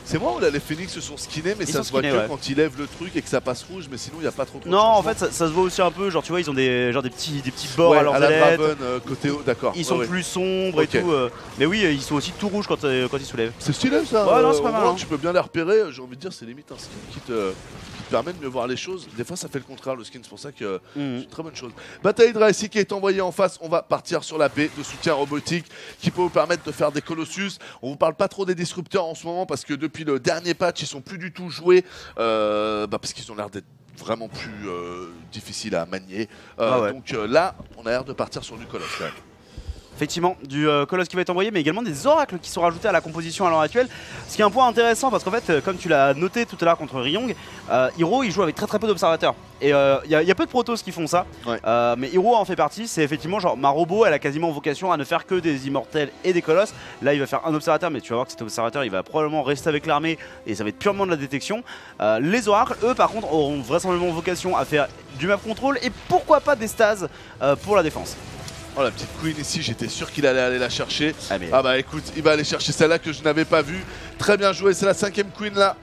C'est moi où là les Phoenix se sont skinnés mais ça se voit que quand ils lèvent le truc et que ça passe rouge, mais sinon il n'y a pas trop de non en fait ça se voit aussi un peu, genre tu vois ils ont des petits bords à leurs ailettes. Côté haut, d'accord. Ils sont plus sombres et tout. Mais oui ils sont aussi tout rouges quand ils soulèvent. C'est stylé ça. Ouais non c'est pas mal. Tu peux bien les repérer, j'ai envie de dire c'est limite un skin qui te permet de mieux voir les choses. Des fois ça fait le contraire le skin, c'est pour ça que c'est une très bonne chose. Bataille Hydra ici qui est envoyée en face, on va partir sur la baie de soutien robotique qui peut vous permettre de faire des Colossus. On vous parle pas trop des disrupteurs en ce moment parce que depuis le dernier patch ils sont plus du tout joués parce qu'ils ont l'air d'être vraiment plus difficiles à manier. Donc là on a l'air de partir sur du Colosse quand même. Effectivement, du colosse qui va être envoyé, mais également des oracles qui sont rajoutés à la composition à l'heure actuelle. Ce qui est un point intéressant parce qu'en fait, comme tu l'as noté tout à l'heure contre Ryong, Hero il joue avec très peu d'observateurs. Et il y a peu de protos qui font ça, mais Hero en fait partie. C'est effectivement genre ma robot, elle a quasiment vocation à ne faire que des immortels et des colosses. Là il va faire un observateur, mais tu vas voir que cet observateur il va probablement rester avec l'armée et ça va être purement de la détection. Les oracles, eux par contre, auront vraisemblablement vocation à faire du map control et pourquoi pas des stases pour la défense. Oh la petite Queen ici, j'étais sûr qu'il allait aller la chercher. Ah bah écoute, il va aller chercher celle-là que je n'avais pas vue. Très bien joué, c'est la 5ème Queen là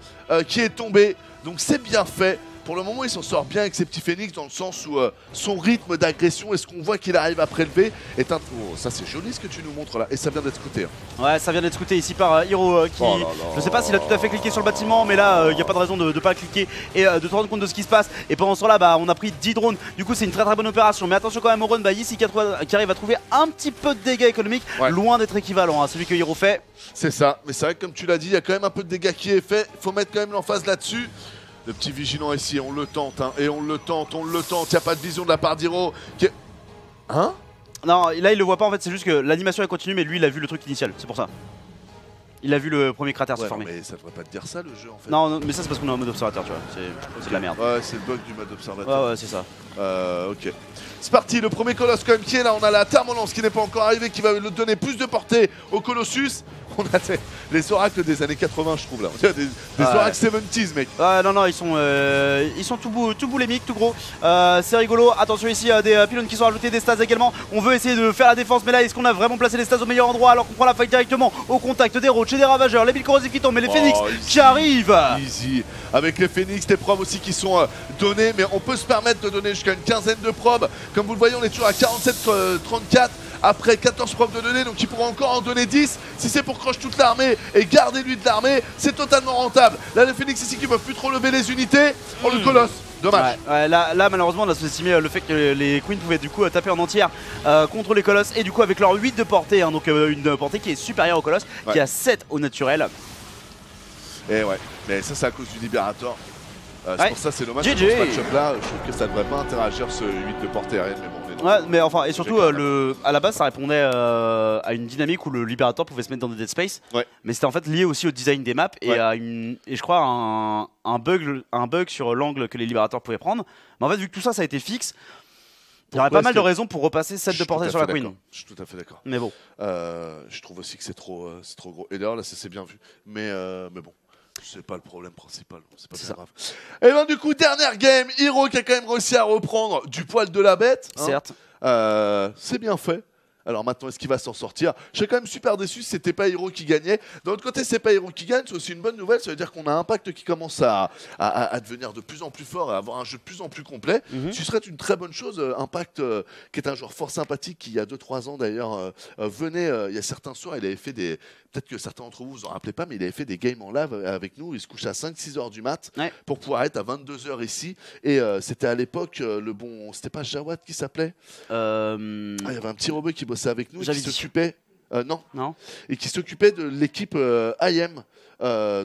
qui est tombée. Donc c'est bien fait. pour le moment il s'en sort bien avec ses petits phénix dans le sens où son rythme d'agression et ce qu'on voit qu'il arrive à prélever est un... Oh, ça c'est joli ce que tu nous montres là, et ça vient d'être scouté. Hein. Ouais, ça vient d'être scouté ici par Hiro qui... Oh là là. Je sais pas s'il a tout à fait cliqué sur le bâtiment, mais là il n'y a pas de raison de pas cliquer et de te rendre compte de ce qui se passe. Et pendant ce temps là, bah, on a pris 10 drones, du coup c'est une très bonne opération. Mais attention quand même au run, bah, ici qui arrive à trouver un petit peu de dégâts économiques, loin d'être équivalent à celui que Hiro fait. C'est ça, mais c'est vrai que comme tu l'as dit, il y a quand même un peu de dégâts qui est fait, faut mettre quand même l'emphase là-dessus. Le petit vigilant ici, on le tente, hein, et on le tente, il n'y a pas de vision de la part d'Hiro. Hein? Non, là il le voit pas en fait, c'est juste que l'animation elle continue, mais lui il a vu le truc initial, c'est pour ça. Il a vu le premier cratère se former. Mais ça devrait pas te dire ça le jeu en fait. Non, mais ça c'est parce qu'on est en mode observateur, tu vois, c'est de la merde. Ouais, c'est le bug du mode observateur. Ouais, c'est ça. Ok. C'est parti, le premier colosse quand même qui est là, on a la thermolance qui n'est pas encore arrivée, qui va lui donner plus de portée au Colossus. On a les oracles des années 80 je trouve là, on a des oracles 70s mec. Non, ils sont tout boulimiques, tout gros. C'est rigolo, attention ici, des pylônes qui sont rajoutés, des stats également. On veut essayer de faire la défense, mais là est-ce qu'on a vraiment placé les stats au meilleur endroit alors qu'on prend la fight directement au contact des roaches et des ravageurs, les billes corrosives qui tombent, mais les phoenix qui arrivent. Easy, avec les phoenix, des probes aussi qui sont données, mais on peut se permettre de donner jusqu'à une quinzaine de probes. Comme vous le voyez, on est toujours à 47-34 après 14 probes de données, donc il pourra encore en donner 10. Si c'est pour croche toute l'armée et garder lui de l'armée, c'est totalement rentable. Là les phoenix ici qui peuvent plus trop lever les unités. Oh le colosse, dommage. Ouais, là malheureusement on a sous-estimé le fait que les queens pouvaient du coup taper en entière contre les colosses, et du coup avec leur 8 de portée, hein, donc une portée qui est supérieure au colosse, qui a 7 au naturel. Et ouais, mais ça c'est à cause du Liberator. C'est pour ça c'est dommage que dans ce match-up là, je trouve que ça devrait pas interagir ce 8 de portée aérienne, mais bon. Ouais, mais enfin, et surtout, à la base, ça répondait à une dynamique où le Liberator pouvait se mettre dans des dead space. Ouais. Mais c'était en fait lié aussi au design des maps et à je crois un bug sur l'angle que les Liberators pouvaient prendre. Mais en fait, vu que tout ça, ça a été fixe, il y aurait pas mal de raisons pour repasser celle de portée sur la Queen. Je suis tout à fait d'accord. Mais bon. Je trouve aussi que c'est trop gros. Et d'ailleurs, là, ça s'est bien vu. Mais bon. C'est pas le problème principal, c'est pas très grave. Et ben du coup, dernière game, Hiro qui a quand même réussi à reprendre du poil de la bête. Hein. Certes. C'est bien fait. Alors maintenant, est-ce qu'il va s'en sortir? Je serais quand même super déçu si c'était pas Hiro qui gagnait. D'un autre côté, c'est pas Hiro qui gagne, c'est aussi une bonne nouvelle. Ça veut dire qu'on a Impact qui commence à devenir de plus en plus fort et à avoir un jeu de plus en plus complet. Ce serait une très bonne chose. Impact, qui est un joueur fort sympathique, qui il y a 2-3 ans d'ailleurs venait, il y a certains soirs, il avait fait des... Peut-être que certains d'entre vous vous en rappelez pas, mais il avait fait des games en live avec nous. Il se couche à 5-6 heures du mat pour pouvoir être à 22 h ici. Et c'était à l'époque le bon... C'était pas Jawad qui s'appelait il y avait un petit robot qui bossait avec nous et qui s'occupait... non. Et qui s'occupait de l'équipe IM.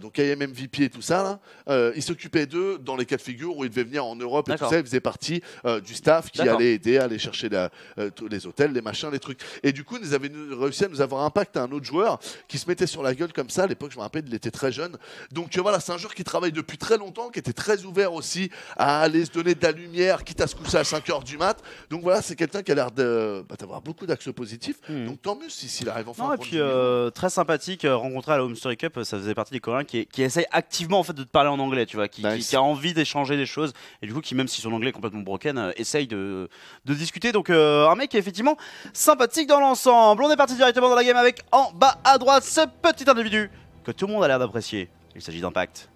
Donc IM MVP et tout ça là, il s'occupait d'eux dans les cas de figure où il devait venir en Europe et tout ça, il faisait partie du staff qui allait aider à aller chercher les hôtels, les machins, les trucs. Et du coup, nous avait réussi à nous avoir Impact à un autre joueur qui se mettait sur la gueule comme ça. À l'époque, je me rappelle, il était très jeune. Donc voilà, c'est un joueur qui travaille depuis très longtemps, qui était très ouvert aussi à aller se donner de la lumière, quitte à se coucher à 5 h du mat. Donc voilà, c'est quelqu'un qui a l'air d'avoir beaucoup d'axes positifs. Donc tant mieux s'il arrive enfin à prendre du très sympathique, rencontré à la Home Story Cup, ça faisait partie des Coréens qui essayent activement en fait de te parler en anglais, tu vois, qui a envie d'échanger des choses et du coup qui, même si son anglais est complètement broken, essaye de discuter. Donc un mec qui est effectivement sympathique dans l'ensemble. On est parti directement dans la game avec en bas à droite ce petit individu que tout le monde a l'air d'apprécier. Il s'agit d'Impact.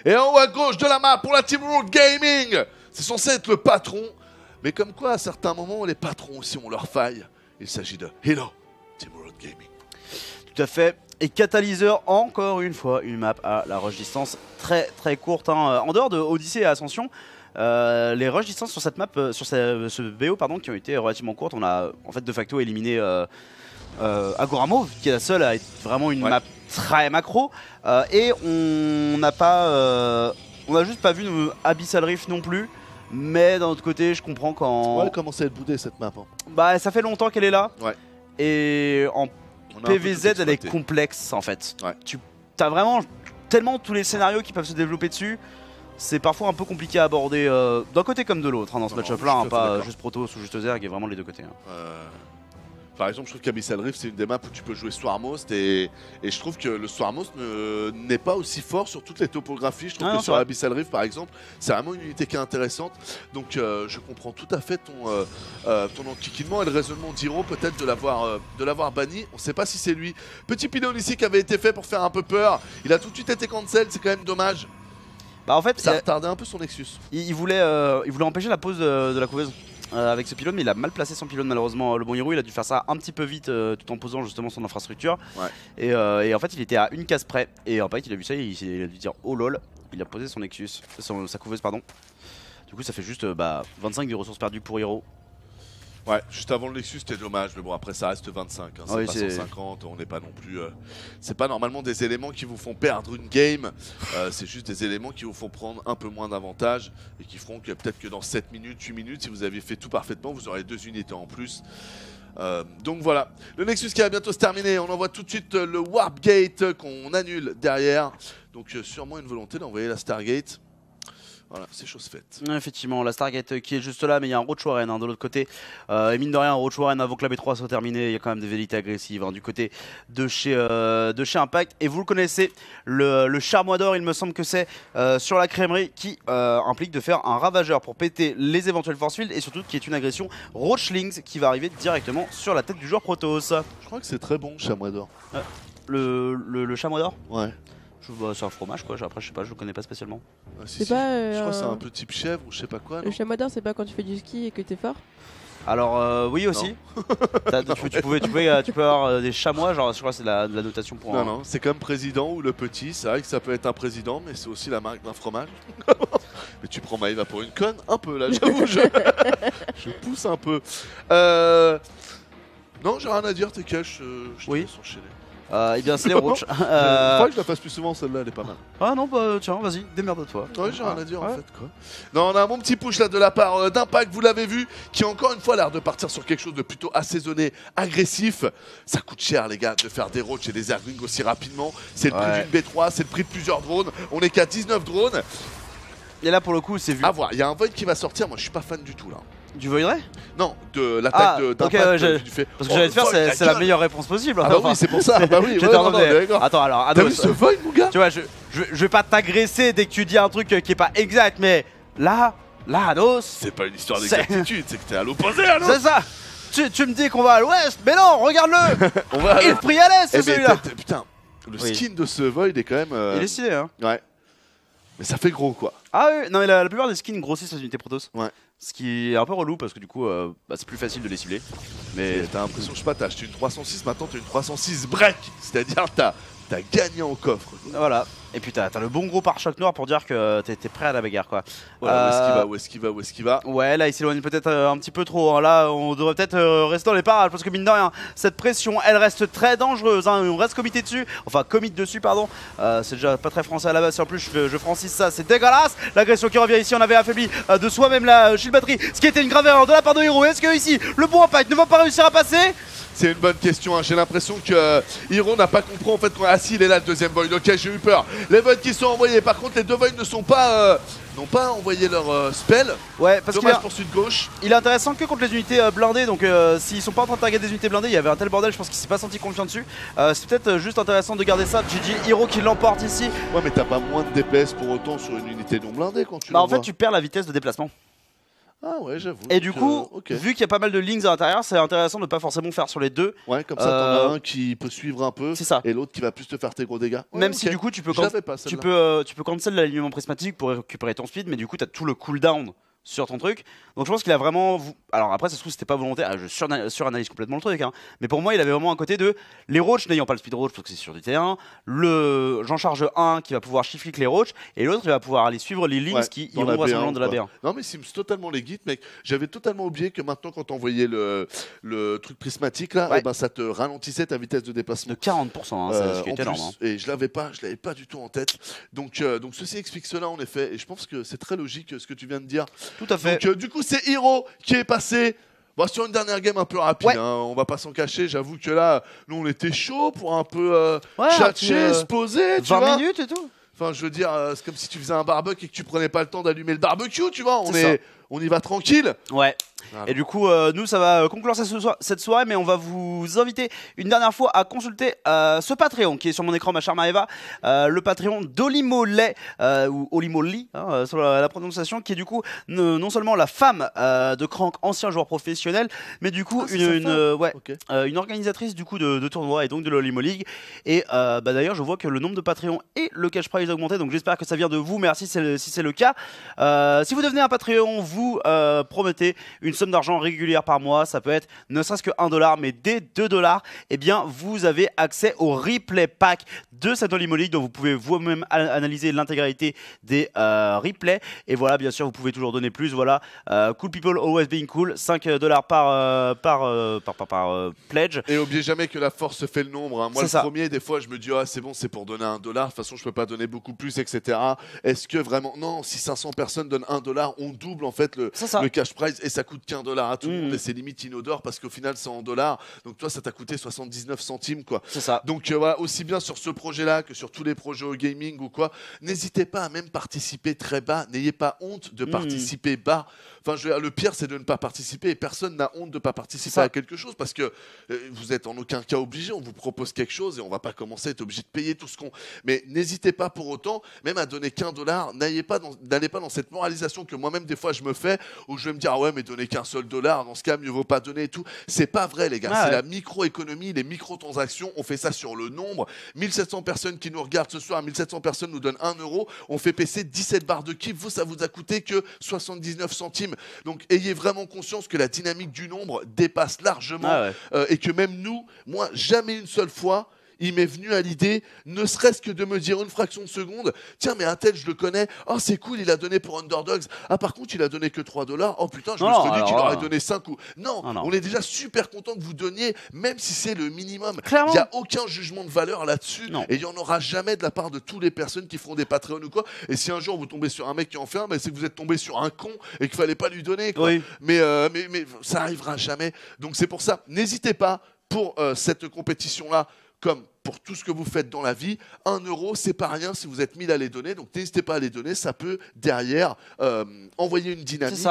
Et en haut à gauche de la map pour la Team Road Gaming, c'est censé être le patron, mais comme quoi à certains moments les patrons aussi ont leur faille. Il s'agit de Hello Team Road Gaming. Tout à fait. Et Catalyseur, encore une fois, une map à la rush distance très très courte. Hein. En dehors de Odyssey et Ascension, les rush distance sur cette map, sur ce BO pardon, qui ont été relativement courtes. On a en fait de facto éliminé Agoramov, qui est la seule à être vraiment une map très macro. Et on n'a pas, on a juste pas vu Abyssal Rift non plus. Mais d'un autre côté, je comprends quand. Ouais, elle commence à être boudée cette map. Hein. Bah, ça fait longtemps qu'elle est là. Ouais. Et en PVZ, elle est complexe en fait. Ouais. Tu as vraiment tellement tous les scénarios qui peuvent se développer dessus. C'est parfois un peu compliqué à aborder d'un côté comme de l'autre dans ce match-up là, hein, pas juste Protoss ou juste Zerg, et vraiment les deux côtés. Hein. Par exemple, je trouve qu'Abyssal Rift, c'est une des maps où tu peux jouer Swarmost et je trouve que le Swarmost n'est pas aussi fort sur toutes les topographies. Je trouve que sur Abyssal Rift, par exemple, c'est vraiment une unité qui est intéressante. Donc je comprends tout à fait ton enquiquinement et le raisonnement d'Hiro peut-être de l'avoir banni. On ne sait pas si c'est lui. Petit pylône ici qui avait été fait pour faire un peu peur. Il a tout de suite été cancel, c'est quand même dommage. Bah en fait, Ça a retardé un peu son Nexus. il voulait empêcher la pause de la couveuse. Avec ce pylône, mais il a mal placé son pylône malheureusement. Le bon Hiro, il a dû faire ça un petit peu vite tout en posant justement son infrastructure. Ouais. Et en fait, il était à une case près. Et en fait, il a vu ça, il a dû dire oh lol. Il a posé son Nexus, sa couveuse, pardon. Du coup, ça fait juste 25 de ressources perdues pour Hiro. Ouais, juste avant le Nexus, c'était dommage, mais bon, après ça reste 25. Hein, c'est oui, pas 150, on n'est pas non plus. C'est pas normalement des éléments qui vous font perdre une game, c'est juste des éléments qui vous font prendre un peu moins d'avantage et qui feront que peut-être que dans 7 minutes, 8 minutes, si vous aviez fait tout parfaitement, vous aurez 2 unités en plus. Donc voilà, le Nexus qui va bientôt se terminer, on envoie tout de suite le Warp Gate qu'on annule derrière. Donc sûrement une volonté d'envoyer la Stargate. Voilà, c'est chose faite. Effectivement, la Stargate qui est juste là, mais il y a un Roach Warren de l'autre côté. Et mine de rien, un Roach Warren avant que la B3 soit terminée, il y a quand même des velléités agressives du côté de chez Impact. Et vous le connaissez, le Charmois d'or, il me semble que c'est sur la crèmerie qui implique de faire un ravageur pour péter les éventuels force field et surtout qui est une agression Roachlings qui va arriver directement sur la tête du joueur Protoss. Je crois que c'est très bon, Chamois d'or. Le Charmois d'or. Ouais. C'est un fromage quoi, après je sais pas, je le connais pas spécialement. Ah, si, C'est si, pas, je crois que c'est un peu type chèvre ou je sais pas quoi. Le Non chamois d'or, c'est pas quand tu fais du ski et que t'es fort? Alors oui aussi. Tu peux avoir des chamois, genre je crois que c'est de la notation pour non, un... non, c'est comme président ou le petit, c'est vrai que ça peut être un président, mais c'est aussi la marque d'un fromage. Mais tu prends Maëva pour une conne, un peu là, j'avoue, je pousse un peu. Non, j'ai rien à dire, t'es cash, je te Oui. laisse enchaîner. Eh bien c'est les Roach. Il faudrait que je la fasse plus souvent, celle-là, elle est pas mal. Ah non bah tiens vas-y, démerde-toi. Ouais, j'ai rien à dire en Ouais. fait quoi. Non, on a un bon petit push là de la part d'Impact, vous l'avez vu, qui a encore une fois l'air de partir sur quelque chose de plutôt assaisonné, agressif. Ça coûte cher les gars de faire des roaches et des airwings aussi rapidement. C'est le Ouais. prix d'une B3, c'est le prix de plusieurs drones. On est qu'à 19 drones. Et là pour le coup c'est vu. À voir, il y a un Void qui va sortir, moi je suis pas fan du tout là. Du Voidray? Non, de l'attaque ok, d'Impact ouais, du fait. Parce que j'allais te faire Void, c'est la gueule. meilleure réponse possible. Ah bah oui, c'est pour ça. Bah oui, J'étais ouais, en non, train non, de- mais d'accord. Attends alors, T'as Ados, vu ce Void mon gars? tu vois je vais pas t'agresser dès que tu dis un truc qui est pas exact, mais là Ados, C'est pas une histoire C'est- d'exactitude, c'est que t'es à l'opposé alors. c'est ça. Tu me dis qu'on va à l'ouest, mais non, regarde-le. On va Il prie à l'est, Eh c'est mais celui-là. putain, le Oui. skin de ce Void est quand même. Il est stylé hein. Ouais. Mais ça fait gros quoi. Ah oui, non mais la plupart des skins grossissent les unités Protoss. Ouais. Ce qui est un peu relou parce que du coup c'est plus facile de les cibler. Mais Et t'as l'impression, je sais pas, t'as acheté une 306, maintenant t'as une 306 break. C'est-à-dire t'as gagné en coffre. voilà. Et puis t'as le bon gros pare-choc noir pour dire que t'es prêt à la bagarre quoi. Voilà, où est-ce qu'il va? Ouais, là il s'éloigne peut-être un petit peu trop. Hein. Là on devrait peut-être rester dans les parages parce que mine de rien, cette pression elle reste très dangereuse. Hein. On reste comité dessus, enfin commit dessus, pardon. C'est déjà pas très français à la base. Si en plus je francise ça, c'est dégueulasse. L'agression qui revient ici, on avait affaibli de soi-même la shield batterie, ce qui était une grave erreur de la part de Hiro. Est-ce que ici le bon impact ne va pas réussir à passer? C'est une bonne question, hein. J'ai l'impression que Hiro n'a pas compris en fait quand il est là le deuxième Void. Ok, j'ai eu peur. Les Voids qui sont envoyés, par contre les deux Voids ne sont pas n'ont pas envoyé leur spell. Ouais, parce Dommage qu'il pour celui de gauche. il est intéressant que contre les unités blindées. Donc s'ils sont pas en train de target des unités blindées, il y avait un tel bordel, je pense qu'il s'est pas senti confiant dessus. C'est peut-être juste intéressant de garder ça. GG, Hiro qui l'emporte ici. Ouais, mais t'as pas moins de DPS pour autant sur une unité non blindée quand tu Bah en l'envoies. fait tu perds la vitesse de déplacement. Ah ouais, j'avoue. Et du Donc, coup, ok. vu qu'il y a pas mal de links à l'intérieur, c'est intéressant de pas forcément faire sur les deux. Ouais, comme ça t'en as un qui peut suivre un peu C'est ça. et l'autre qui va plus te faire tes gros dégâts. Ouais, Même ok. si du coup tu peux Je l'avais pas, tu celle-là. peux cancel l'alignement prismatique pour récupérer ton speed, mais du coup tu as tout le cooldown sur ton truc. Donc je pense qu'il a vraiment... Alors après ça se trouve c'était pas volontaire, je suranalyse complètement le truc, hein. Mais pour moi il avait vraiment un côté de... Les roaches n'ayant pas le speed roach parce que c'est sur du terrain, j'en charge un qui va pouvoir chiffrer les roaches, et l'autre il va pouvoir aller suivre les links Ouais, qui dans iront la vraisemblablement B1, de la quoi. B1. Non mais sims totalement les guides mec. J'avais totalement oublié que maintenant quand t'envoyais le truc prismatique là, Ouais. eh ben, ça te ralentissait ta vitesse de De déplacement. 40%, hein, ce qui En est énorme. plus. Hein. Et je l'avais pas du tout en tête. Donc ceci explique cela en effet. Et je pense que c'est très logique ce que tu viens de dire. Tout à fait. Donc du coup c'est Hiro qui est passé. Bon, sur une dernière game un peu rapide, Ouais. hein, on va pas s'en cacher. J'avoue que là, nous on était chaud pour un peu Ouais, tchatcher, un petit, se poser, tu 20 vois. minutes et tout. Enfin, je veux dire, c'est comme si tu faisais un barbecue et que tu prenais pas le temps d'allumer le barbecue, tu vois. C'est On y va tranquille. Ouais. Voilà. Et du coup, nous, ça va conclure cette soirée, mais on va vous inviter une dernière fois à consulter ce Patreon qui est sur mon écran, ma chère Maëva, le Patreon d'Olimolet, ou Olimoli, hein, sur la prononciation, qui est du coup non seulement la femme de Crank, ancien joueur professionnel, mais du coup une organisatrice du coup de tournois et donc de l'Olimo League. Et d'ailleurs, je vois que le nombre de Patreons et le cash prize a augmenté, donc j'espère que ça vient de vous. Merci si c'est le cas. Si vous devenez un Patreon, vous promettez une somme d'argent régulière par mois, ça peut être ne serait-ce que $1, mais dès $2, eh bien vous avez accès au replay pack de cette Olimo League, dont vous pouvez vous-même analyser l'intégralité des replays. Et voilà, bien sûr, vous pouvez toujours donner plus. Voilà, cool people always being cool, $5 par pledge. Et oubliez jamais que la force fait le nombre. Hein. Moi, C'est le ça. premier, des fois, je me dis, ah, c'est bon, c'est pour donner $1. De toute façon, je peux pas donner beaucoup plus, etc. Est-ce que vraiment, non, si 500 personnes donnent $1, on double en fait le cash prize et ça coûte qu'un dollar à tout le monde et c'est limite inodore parce qu'au final, c'est en dollars. Donc, toi, ça t'a coûté 79 centimes, quoi. C'est ça. Donc, voilà, aussi bien sur ce projet-là que sur tous les projets au gaming ou quoi, n'hésitez pas à même participer très bas. N'ayez pas honte de participer bas. Enfin, le pire, c'est de ne pas participer et personne n'a honte de ne pas participer à quelque chose parce que vous êtes en aucun cas obligé. On vous propose quelque chose et on va pas commencer à être obligé de payer tout ce qu'on. Mais n'hésitez pas pour autant, même à donner qu'un dollar. N'allez pas dans cette moralisation que moi-même des fois je me fais où je vais me dire ah ouais mais donner qu'un seul dollar dans ce cas mieux vaut pas donner et tout. C'est pas vrai les gars. C'est la microéconomie, les microtransactions. On fait ça sur le nombre. 1700 personnes qui nous regardent ce soir, 1700 personnes nous donnent €. On fait passer 17 barres de kiff. Vous ça vous a coûté que 79 centimes. Donc ayez vraiment conscience que la dynamique du nombre dépasse largement et que même nous, moi, jamais une seule fois, il m'est venu à l'idée, ne serait-ce que de me dire une fraction de seconde, tiens mais un tel je le connais, oh c'est cool il a donné pour Underdogs, ah par contre il a donné que $3, oh putain je me suis dit qu'il aurait donné 5 ou... Non, on est déjà super content que vous donniez, même si c'est le minimum. Il n'y a aucun jugement de valeur là-dessus et il n'y en aura jamais de la part de toutes les personnes qui feront des Patreons ou quoi. Et si un jour vous tombez sur un mec qui en fait un, c'est que vous êtes tombé sur un con et qu'il fallait pas lui donner quoi. Mais ça arrivera jamais. Donc c'est pour ça, n'hésitez pas pour cette compétition-là, comme pour tout ce que vous faites dans la vie, €, c'est pas rien si vous êtes 1000 à les donner. Donc n'hésitez pas à les donner, ça peut derrière envoyer une dynamique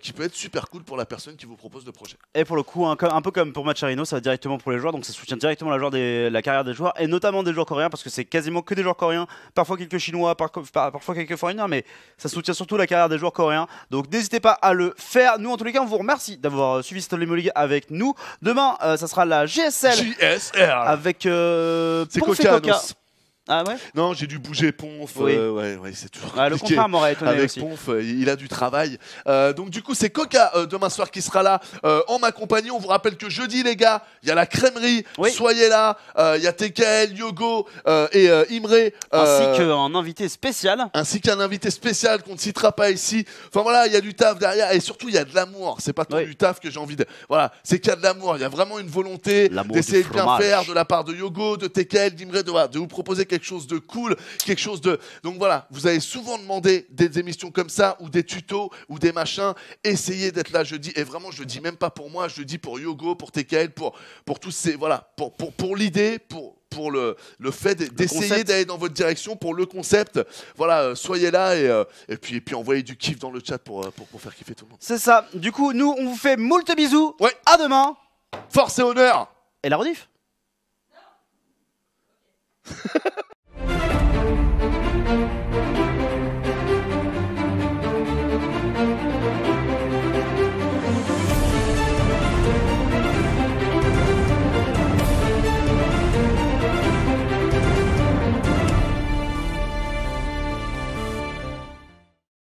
qui peut être super cool pour la personne qui vous propose le projet. Et pour le coup, un peu comme pour Matcherino, ça va directement pour les joueurs, donc ça soutient directement la carrière des joueurs, et notamment des joueurs coréens, parce que c'est quasiment que des joueurs coréens, parfois quelques chinois, parfois quelques foreigners, mais ça soutient surtout la carrière des joueurs coréens. Donc n'hésitez pas à le faire. Nous en tous les cas, on vous remercie d'avoir suivi cette Olimo League avec nous. Demain, ça sera la GSL avec c'est Ponf et Coca. Ah ouais? Non, j'ai dû bouger Ponf. c'est toujours le contraire m'aurait étonné avec aussi. Ponf, il a du travail. Donc du coup, c'est Coca demain soir qui sera là en ma compagnie. On vous rappelle que jeudi, les gars, il y a la crèmerie. Soyez là. Il y a TKL, Yogo et Imre. Ainsi qu'un invité spécial. Ainsi qu'un invité spécial qu'on ne citera pas ici. Enfin voilà, il y a du taf derrière et surtout il y a de l'amour. C'est pas tant du taf que j'ai envie de. Voilà, c'est qu'il y a de l'amour. Il y a vraiment une volonté d'essayer de bien faire de la part de Yogo, de TKL, d'Imre, de vous proposer quelque chose de cool, quelque chose de... Donc voilà, vous avez souvent demandé des émissions comme ça, ou des tutos, ou des machins. Essayez d'être là jeudi. Et vraiment, je le dis même pas pour moi, je le dis pour Yogo, pour TKL, pour tous ces... Voilà, pour l'idée, pour le fait d'essayer d'aller dans votre direction, pour le concept. Voilà, soyez là et puis envoyez du kiff dans le chat pour faire kiffer tout le monde. C'est ça. Du coup, nous, on vous fait moult bisous. À demain. Force et honneur. Et la rediff.